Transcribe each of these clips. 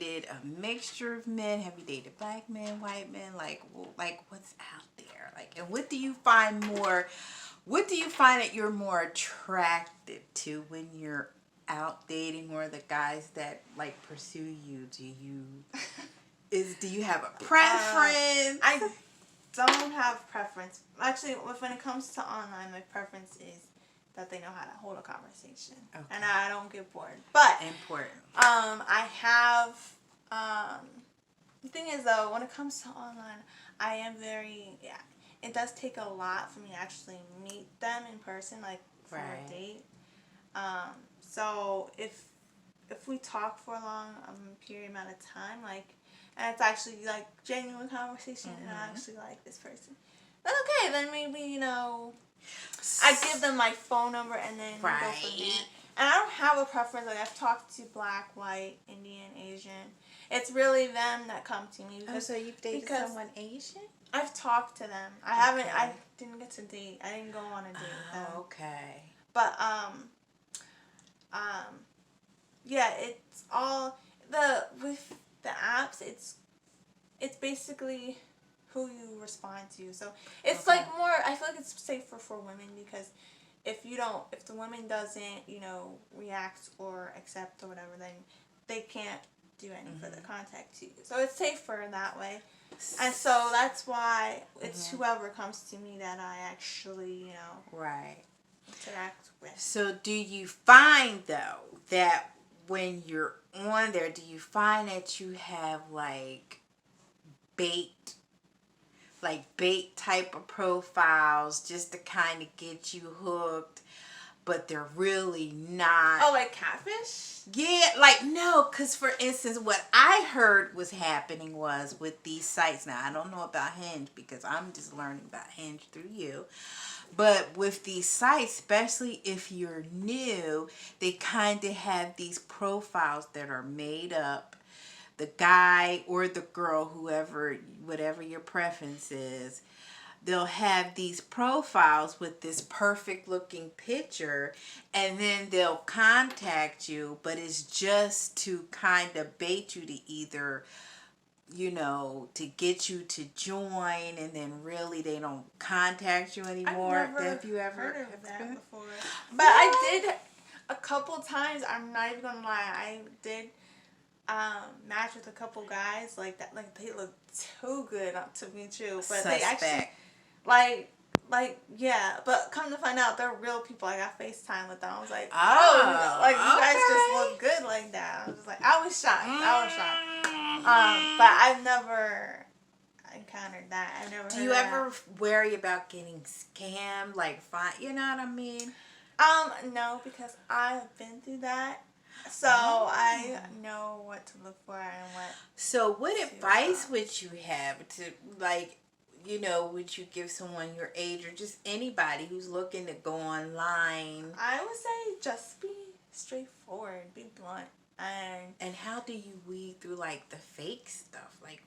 dated a mixture of men? Have you dated black men, white men? Like what's out there? Like, and what do you find that you're more attracted to when you're out dating, or the guys that like pursue you? Do you have a preference? I don't have preference. Actually, when it comes to online, my preference is that they know how to hold a conversation, and I don't get bored. But important. I have. The thing is, though, when it comes to online, I am very. Yeah, it does take a lot for me to actually meet them in person, like for a date. So if we talk for a long period amount of time, like, and it's actually like genuine conversation, and I actually like this person, then okay, then maybe I give them my phone number and then go from there. And I don't have a preference. Like, I've talked to black, white, Indian, Asian. It's really them that come to me. So you've dated someone Asian? I've talked to them. I didn't get to date. I didn't go on a date with them. Okay. But yeah, it's all with the apps. It's basically who you respond to. So it's like more. I feel like it's safer for women, because if the woman doesn't react or accept or whatever, then they can't do any further contact to you. So it's safer in that way. And so that's why it's whoever comes to me that I actually interact with. So do you find, though, that when you're on there, do you find that you have like bait type of profiles just to kind of get you hooked, but they're really not? Oh, like catfish? Yeah, like, no, because for instance, what I heard was happening was with these sites. Now, I don't know about Hinge because I'm just learning about Hinge through you. But with these sites, especially if you're new, they kind of have these profiles that are made up. The guy or the girl, whatever your preference is, they'll have these profiles with this perfect looking picture, and then they'll contact you, but it's just to kind of bait you to either, to get you to join, and then really they don't contact you anymore. Have you ever heard of that before? But What? I did a couple times. I'm not even gonna lie. I did match with a couple guys like that. Like, they look too good to be true, but Suspect. they actually yeah. But come to find out, they're real people. I got FaceTime with them. I was like, you guys just look good like that. I was just like, I was shocked. But I've never encountered that. I've never. Do you ever worry about getting scammed? Like, you know what I mean? No, because I've been through that. So I know what to look for and what. So what advice would you have to, like, would you give someone your age or just anybody who's looking to go online? I would say just be straightforward, be blunt, and how do you weed through like the fake stuff, like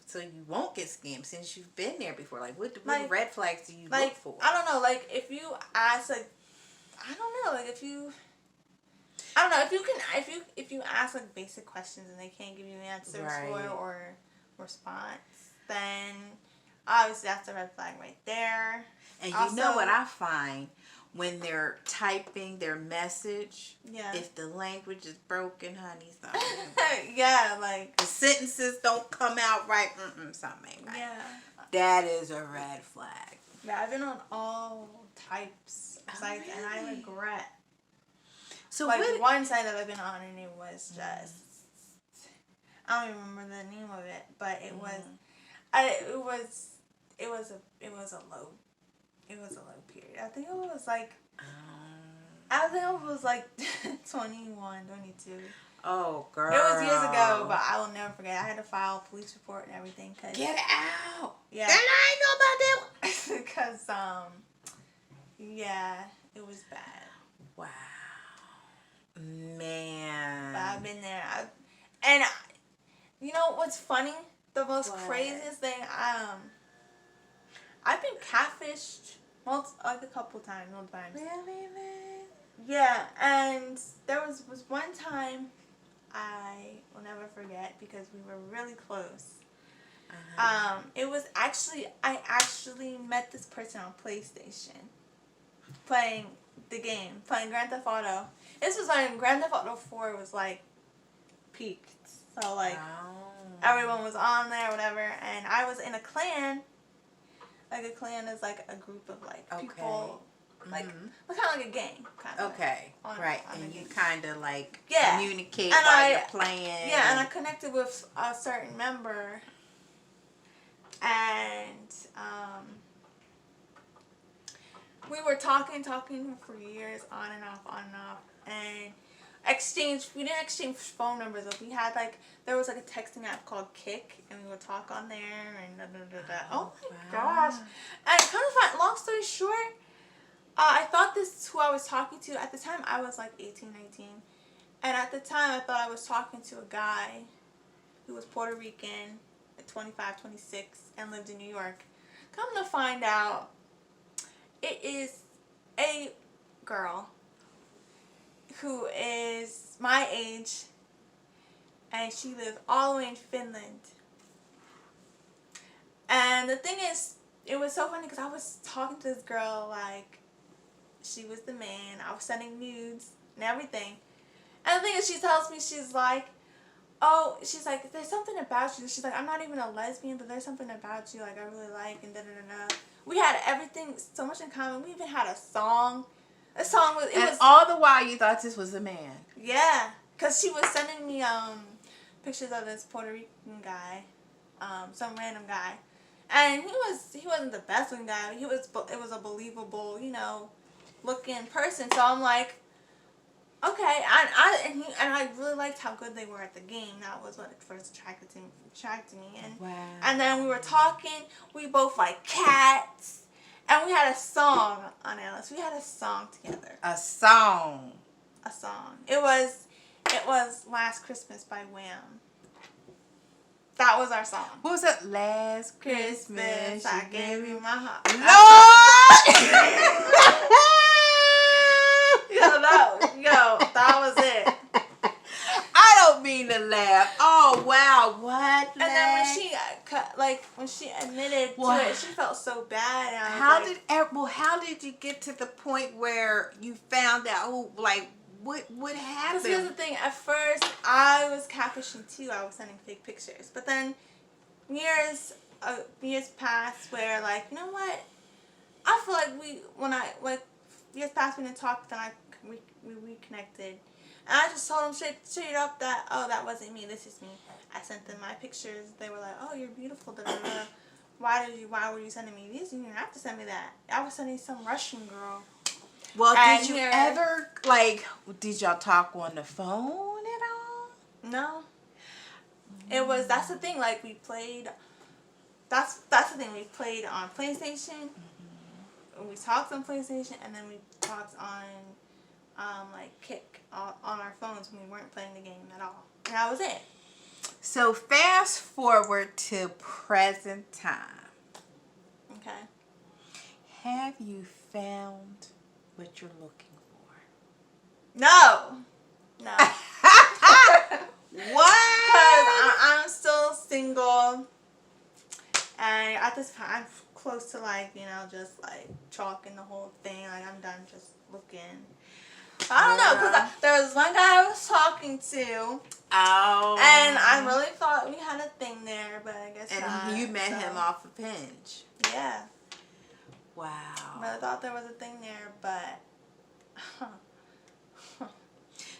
so you won't get scammed since you've been there before? Like, what red flags do you look for? I don't know. Like, if you ask, like, I don't know. Like, if you ask like basic questions and they can't give you answers for or response, then obviously that's a red flag right there. And also, you know what I find? When they're typing their message, if the language is broken, honey, something. Like the sentences don't come out right, something ain't right. Yeah. That is a red flag. Yeah, I've been on all types of sites, and I regret. So like, one site that I've been on, and it was just, I don't even remember the name of it, but it was a low period. I think it was like 21, 22. Oh, girl. It was years ago, but I will never forget. I had to file a police report and everything. Get out. Yeah. Girl, I ain't know about that one. Because, it was bad. Wow. Man. But I've been there. And you know what's funny? The most craziest thing, I've been catfished a couple times, multiple times. Really, man? Yeah, and there was one time I will never forget because we were really close. Uh-huh. It was actually, I actually met this person on PlayStation playing the game, playing Grand Theft Auto. This was when Grand Theft Auto 4 was like peaked. So like everyone was on there, whatever, and I was in a clan. Like a clan is like a group of like people, like kind of like a gang, kind of. Okay, like, right, on and a you gang. kind of like Yeah. communicate And while you're playing. Yeah, and I connected with a certain member, and we were talking for years, on and off, and we didn't exchange phone numbers, but we had like, there was like a texting app called Kick, and we would talk on there, and oh my gosh. And kind of find, long story short, I thought this is who I was talking to. At the time, I was like 18, 19. And at the time, I thought I was talking to a guy who was Puerto Rican, 25, 26, and lived in New York. Come to find out, it is a girl who is my age, and she lives all the way in Finland. And the thing is, it was so funny because I was talking to this girl like she was the man. I was sending nudes and everything. And the thing is, she tells me, she's like, oh, she's like, there's something about you. She's like, I'm not even a lesbian, but there's something about you like I really like, and da-da-da-da. We had everything so much in common. We even had a song. It was all the while you thought this was a man. Yeah, because she was sending me pictures of this Puerto Rican guy, some random guy, and he wasn't the best looking guy. It was a believable, looking person. So I'm like, okay, and I really liked how good they were at the game. That was what first attracted me. And wow. And then we were talking. We both like cats, and we had a song on Alice. We had a song together. A song. It was Last Christmas by Wham. That was our song. What was it? Last Christmas I gave you my heart. Lord! That was it. I don't mean to laugh. Oh wow, what? And then when she admitted to it, she felt so bad. And how did you get to the point where you found out what happened? Because here's the thing. At first, I was catfishing too. I was sending fake pictures. But then years passed where, like, you know what? I feel like years passed, we didn't talk, then we reconnected. And I just told them straight up that, oh, that wasn't me. This is me. I sent them my pictures. They were like, oh, you're beautiful. Da, da, da. Why were you sending me these? You didn't have to send me that. I was sending some Russian girl. Well, did you ever, did y'all talk on the phone at all? No. That's the thing, we played, that's the thing, we played on PlayStation, we talked on PlayStation, and then we talked on, Kick, on our phones when we weren't playing the game at all. And that was it. So, fast forward to present time. Okay. Have you found what you're looking for? No. What? Because I'm still single, and at this point, I'm close to just chalking the whole thing. I'm done just looking. I don't know, because there was one guy I was talking to. Oh. And I really thought we had a thing there, but I guess not. And you met him off of Hinge. Yeah. Wow. But I thought there was a thing there, but...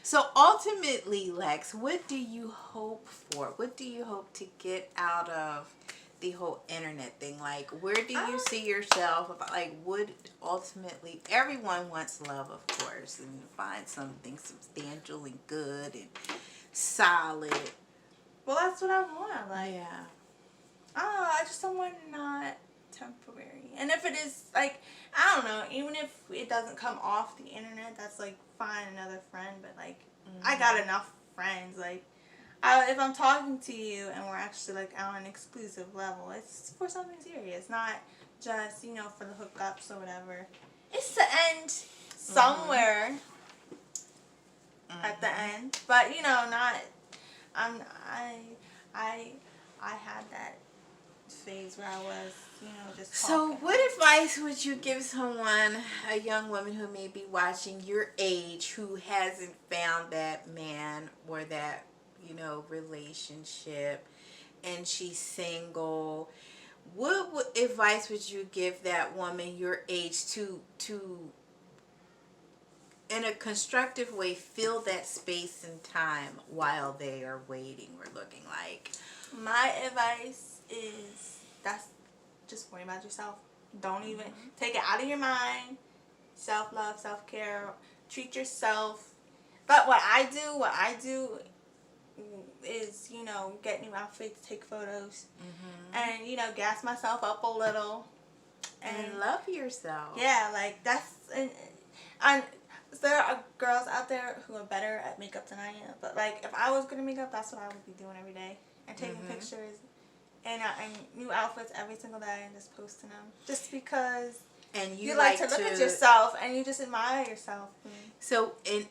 So ultimately, Lex, what do you hope for? What do you hope to get out of the whole internet thing? Where do you see yourself? Would ultimately, everyone wants love, of course, and find something substantial and good and solid. Well, that's what I want. Yeah. I just don't want not temporary. And if it is, I don't know, even if it doesn't come off the internet, that's find another friend, but I got enough friends. If I'm talking to you and we're actually on an exclusive level, it's for something serious, not just for the hookups or whatever. It's to end somewhere at the end, but not I had that phase where I was, just So, talking. what advice would you give someone, a young woman who may be watching your age, who hasn't found that man or that, relationship, and she's single? What advice would you give that woman your age to in a constructive way fill that space and time while they are waiting or looking like? My advice is that's just worry about yourself. Don't even take it out of your mind. Self-love, self-care, treat yourself. But what I do is, get new outfits, take photos, and, gas myself up a little. And love yourself. Yeah, like that's, and there are girls out there who are better at makeup than I am. But like, if I was good at makeup, that's what I would be doing every day, and taking pictures, and new outfits every single day, and just posting them. Just because. And you like to look at yourself, and you just admire yourself. So, in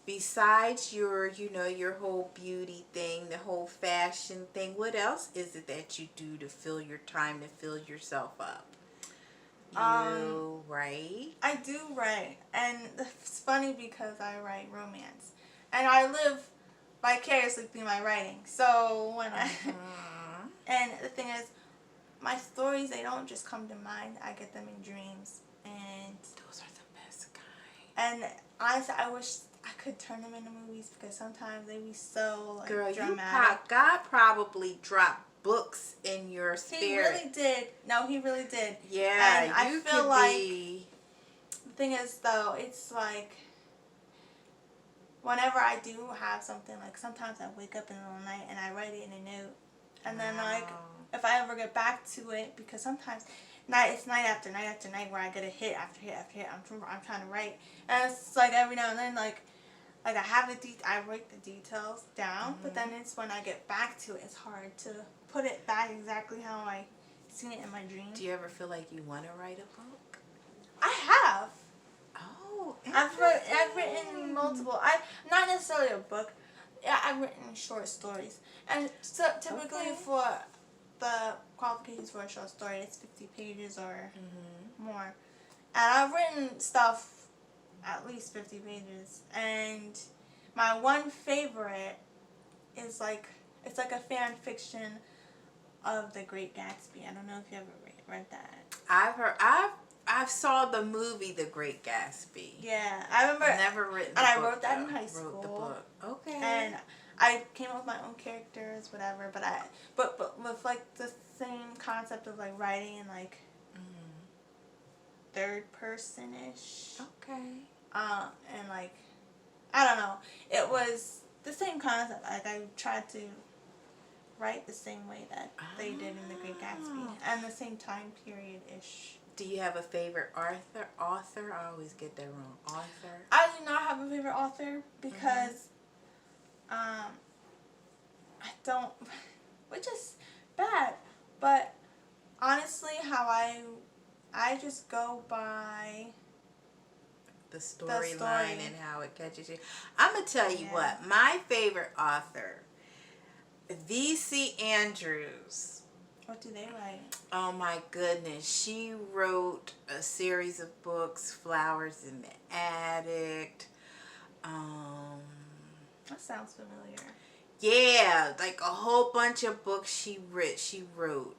besides your, your whole beauty thing, the whole fashion thing, what else is it that you do to fill your time, to fill yourself up? You write? I do write, and it's funny because I write romance, and I live vicariously through my writing. So when and the thing is, my stories, they don't just come to mind. I get them in dreams, and those are the best kind. And honestly, I wish I could turn them into movies because sometimes they be so like Girl, dramatic. God probably dropped books in your spirit. He really did. No, he really did. Yeah, and I feel like the thing is though, it's like whenever I do have something, like sometimes I wake up in the middle of the night and I write it in a note, and then like if I ever get back to it, because sometimes it's night after night after night where I get a hit after hit after hit. I'm trying to write, and it's like every now and then like I have I write the details down, but then it's when I get back to it, it's hard to put it back exactly how I seen it in my dreams. Do you ever feel like you want to write a book? I have. Oh, I've written multiple. Not necessarily a book. Yeah, I've written short stories, and so typically for the qualifications for a short story, it's 50 pages or more. And I've written stuff at least 50 pages, and my one favorite is it's like a fan fiction of The Great Gatsby. I don't know if you ever read that. I've saw the movie The Great Gatsby. Yeah, I remember. Never written. And I wrote that in high school. Wrote the book. Okay. And I came up with my own characters, whatever. But with like the same concept of like writing and like third person ish. Okay. And like I don't know. It was the same concept. Like I tried to write the same way that they did in The Great Gatsby, and the same time period ish. Do you have a favorite author? I always get that wrong. Author? I do not have a favorite author because I don't, which is bad, but honestly how I just go by the storyline and how it catches you. I'm going to tell you what, my favorite author, V.C. Andrews. What do they write? Oh my goodness. She wrote a series of books, Flowers in the Attic. That sounds familiar. Yeah, like a whole bunch of books she wrote,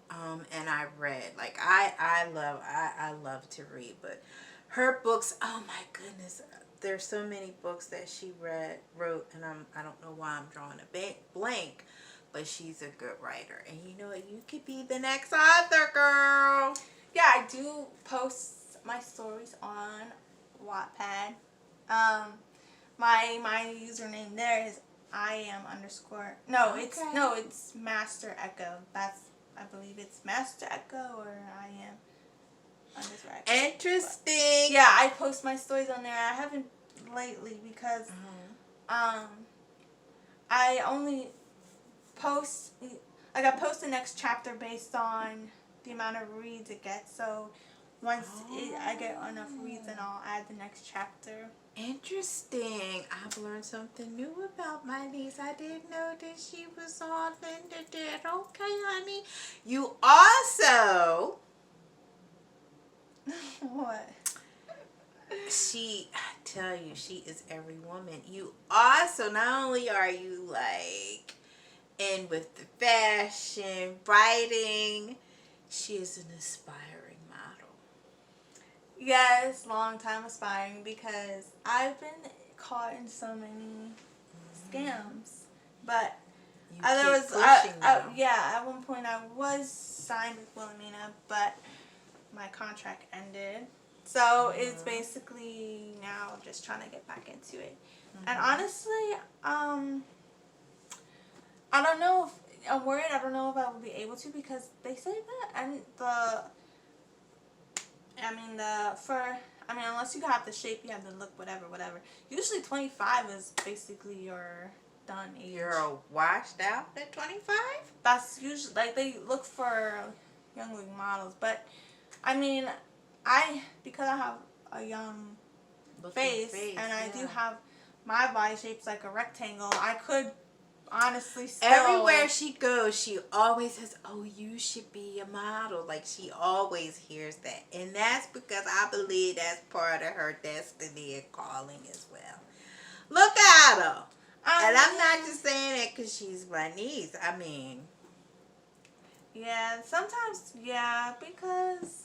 and I read. Like I love to read, but her books, oh my goodness, there's so many books that she wrote, and I don't know why I'm drawing a blank. But she's a good writer. And you know what? You could be the next author, girl. Yeah, I do post my stories on Wattpad. My username there is it's Master Echo. I believe it's Master Echo or I am underscore Echo. Interesting. But, yeah, I post my stories on there. I haven't lately because I only post I post the next chapter based on the amount of reads it gets. So once I get enough reads, then I'll add the next chapter. Interesting. I've learned something new about my niece. I didn't know that she was all into that. Okay, honey. You also, What? I tell you, she is every woman. You also, not only are you like in with the fashion, writing, she is an aspiring model. Yes, long time aspiring because I've been caught in so many scams. But You there keep was, pushing now. yeah, at one point I was signed with Wilhelmina, but my contract ended. So it's basically now just trying to get back into it. And honestly, I don't know if I'm worried. I don't know if I will be able to because they say that and unless you have the shape, you have the look, whatever. Usually 25 is basically your done age. You're washed out at 25? That's usually, like, they look for young models. But, because I have a young face and I do have, my body shape's like a rectangle, I could honestly still... Everywhere she goes, she always says, oh, you should be a model. Like, she always hears that. And that's because I believe that's part of her destiny and calling as well. Look at her. And I'm not just saying it because she's my niece. I mean... Yeah, sometimes, because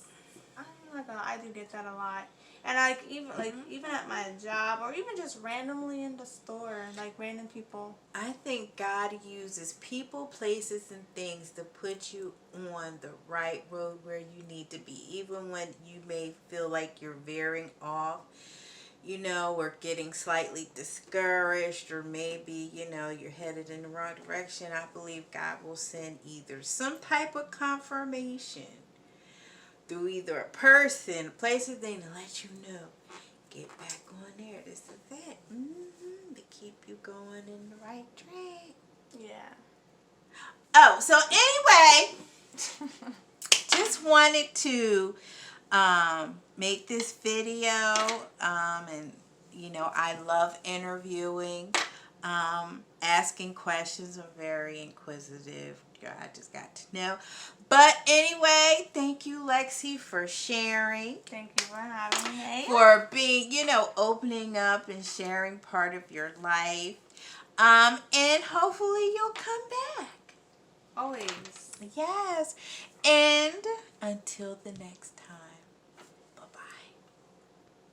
I'm not gonna, I do get that a lot. And even at my job or even just randomly in the store, like random people. I think God uses people, places, and things to put you on the right road where you need to be. Even when you may feel like you're veering off, or getting slightly discouraged, or maybe, you're headed in the wrong direction. I believe God will send either some type of confirmation through either a person, a place, or thing to let you know, get back on there. This is it. To keep you going in the right track. Yeah. Oh, so anyway, just wanted to make this video. And, I love interviewing, asking questions. I'm very inquisitive. I just got to know. But anyway, thank you, Lexi, for sharing. Thank you for having me. For being, opening up and sharing part of your life. And hopefully you'll come back. Always. Yes. And until the next time.